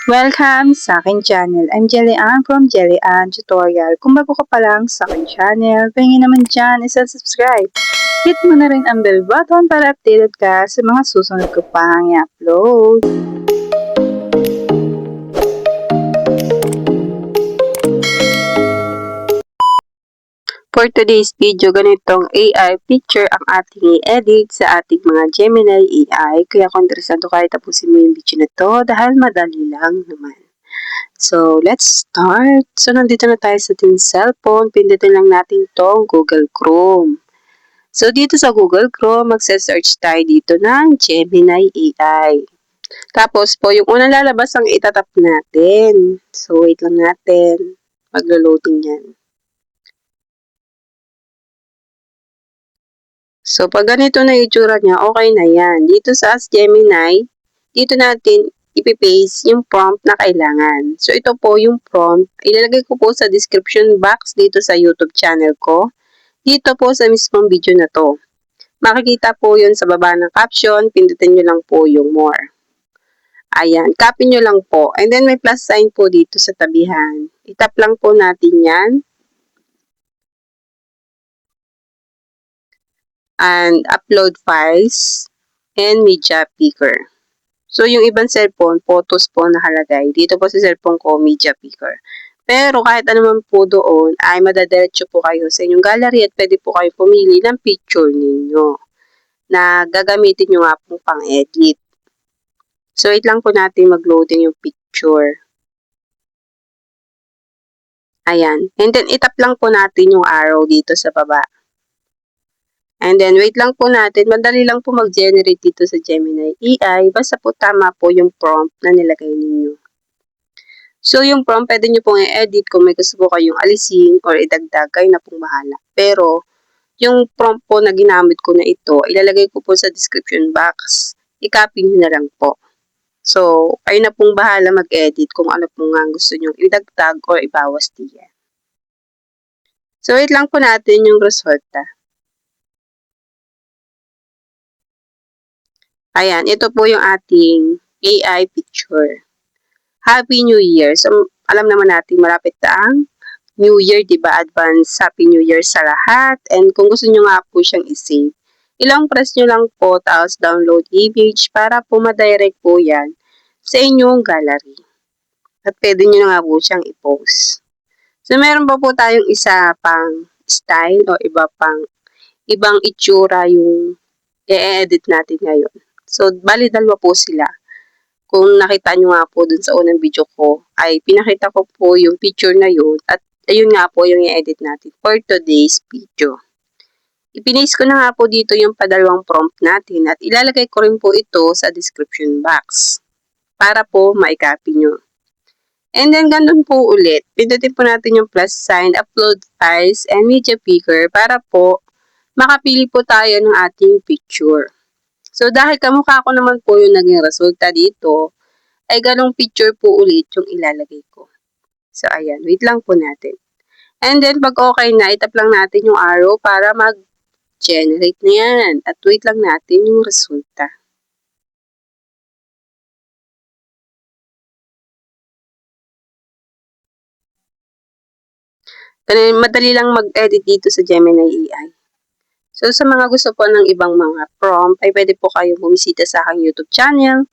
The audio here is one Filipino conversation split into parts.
Welcome sa aking channel. I'm Jelly-Ann from Jelly-Ann Tutorial. Kung bago ka pa lang sa aking channel, pahingin naman dyan isa-subscribe. Hit mo na rin ang bell button para updated ka sa mga susunod ko pang i-upload. For today's video, ganitong AI picture ang ating i-edit sa ating mga Gemini AI. Kaya kung interesado kayo, tapusin mo yung video na to dahil madali lang naman. So, let's start. So, nandito na tayo sa ating cellphone. Pindutin lang natin tong Google Chrome. So, dito sa Google Chrome, magsa-search tayo dito ng Gemini AI. Tapos po, yung unang lalabas ang itatap natin. So, wait lang natin. Maglo-loading yan. So, pag ganito na yung itsura niya, okay na yan. Dito sa Ask Gemini, dito natin ipipaste yung prompt na kailangan. So, ito po yung prompt. Ilalagay ko po sa description box dito sa YouTube channel ko. Dito po sa mismong video na to. Makikita po yun sa baba ng caption. Pindutin nyo lang po yung more. Ayan, copy nyo lang po. And then may plus sign po dito sa tabihan. Itap lang po natin yan. And upload files and media picker. So, yung ibang cellphone, photos po nakalagay. Dito po sa cellphone ko, media picker. Pero kahit anuman po doon, ay madadiretso po kayo sa inyong gallery at pwede po kayo pumili ng picture ninyo na gagamitin nyo nga po pang-edit. So, wait lang po natin mag-loading yung picture. Ayan. And then, itap lang po natin yung arrow dito sa baba. And then, wait lang po natin. Madali lang po mag-generate dito sa Gemini AI. Basta po tama po yung prompt na nilagay ninyo. So, yung prompt, pwede nyo pong i-edit kung may gusto po kayong alisin or idagdag, kayo na pong bahala. Pero, yung prompt po na ginamit ko na ito, ilalagay ko po sa description box. I-copy nyo na lang po. So, kayo na pong bahala mag-edit kung ano pong nga gusto nyo idagdag or ibawas diyan. So, wait lang po natin yung resulta. Ayan, ito po yung ating AI picture. Happy New Year. So, alam naman natin malapit na ang New Year, diba? Advance Happy New Year sa lahat. And kung gusto nyo nga po siyang i-save, ilang press nyo lang po, tapos download image para po ma-direct po yan sa inyong gallery. At pwede nyo na nga po siyang i-post. So, meron pa po tayong isa pang style o ibang itsura yung i-edit natin ngayon. So, bali dalawa po sila. Kung nakita nyo nga po dun sa unang video ko, ay pinakita ko po yung picture na yun at ayun nga po yung i-edit natin for today's video. Ipinis ko na nga po dito yung padalawang prompt natin at ilalagay ko rin po ito sa description box para po ma-copy nyo. And then, ganun po ulit. Pindutin po natin yung plus sign, upload files, and media picker para po makapili po tayo ng ating picture. So, dahil kamukha ko naman po yung naging resulta dito, ay ganong picture po ulit yung ilalagay ko. So, ayan. Wait lang po natin. And then, pag okay na, itap lang natin yung arrow para mag-generate na yan. At wait lang natin yung resulta. Madali lang mag-edit dito sa Gemini AI. So, sa mga gusto po ng ibang mga prompt, ay pwede po kayong bumisita sa aking YouTube channel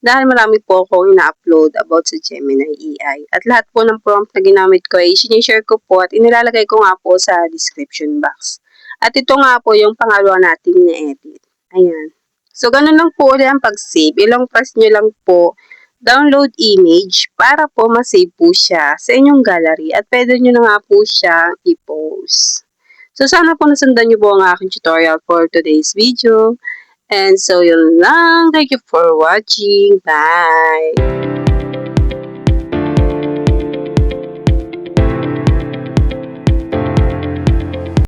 dahil marami po akong ina-upload about sa Gemini AI. At lahat po ng prompt na ginamit ko ay sinishare ko po at inilalagay ko nga po sa description box. At ito nga po yung pangalawa nating na-edit. Ayan. So, ganun lang po ulit ang pag-save. Ilang press nyo lang po download image para po ma-save po siya sa inyong gallery at pwede nyo na nga po siya i-post. So, sana po nasundan nyo po ang aking tutorial for today's video. And so, yun lang. Thank you for watching. Bye!